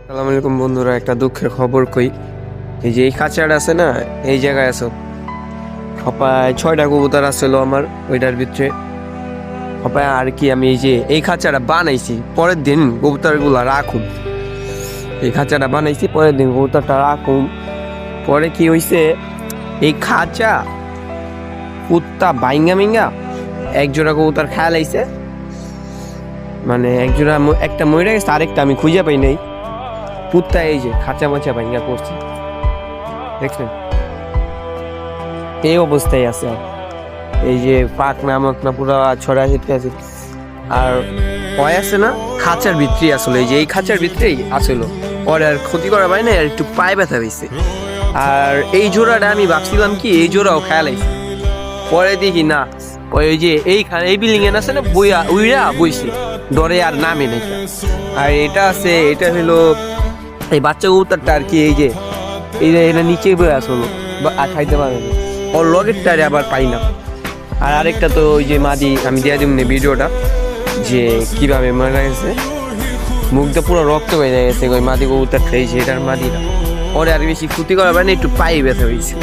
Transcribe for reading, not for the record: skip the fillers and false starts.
আসসালামু আলাইকুম বন্ধুরা, একটা দুঃখের খবর কই। এই যে এই খাঁচাটা আছে না, এই জায়গায় আছো প্রায় 6টা কবুতর আসলো আমার ওইটার ভিতরে। আর কি আমি এই যে এই খাঁচাটা বানাইছি, পরের দিন কবুতর গুলা রাখুন। এই খাঁচাটা বানাইছি, পরের দিন কবুতরটা রাখুন। পরে কি হইছে, এই খাঁচা কুত্তা বাইঙ্গা মিঙ্গা এক জোড়া কবুতর খেয়াল আইছে, মানে এক জোড়া একটা মরে গেছে, আরেকটা আমি খুঁজে পাই নাই। কুত্তা এই যে খাঁচা মাচা ভাঙ্গা করছে, দেখছেন এই অবস্থায় আছে। এই যে পাক নামক না পুরো ছড়া ছিটকে আছে। আর ভয় আছে না, খাঁচার ভিতরেই আসলে এই যে এই খাঁচার ভিতরেই আসলো। ওর আর ক্ষতি করা পায় না, আর একটু পায়ে ব্যথা হয়েছে। আর এই জোড়াটা আমি ভাবছিলাম কি এই জোড়াও খেয়াল আইছে, পরে দেখি না, ওই যে এই বিল্ডিং এ আছে না, বইয়া উইরা বইছে ডরে আর নামে নাই। আর এটা আছে, এটা হলো এই বাচ্চা কবুতরটা আর কি, এই যে এটা নিচে বয়ে আসলো আর খাইতে পারে না। ওর লগেরটারে আবার পাই না। আর আরেকটা তো ওই যে মাদি, আমি দিয়ে দিব না ভিডিওটা, যে কিভাবে মারা গেছে, মুখটা পুরো রক্ত বেড়ে গেছে। ওই মাদি কবুতর খেয়েছে, এটার মাদিটা। ওরে আর বেশি ক্ষতি করা পারে না, একটু পায়ে ব্যথা হয়েছে।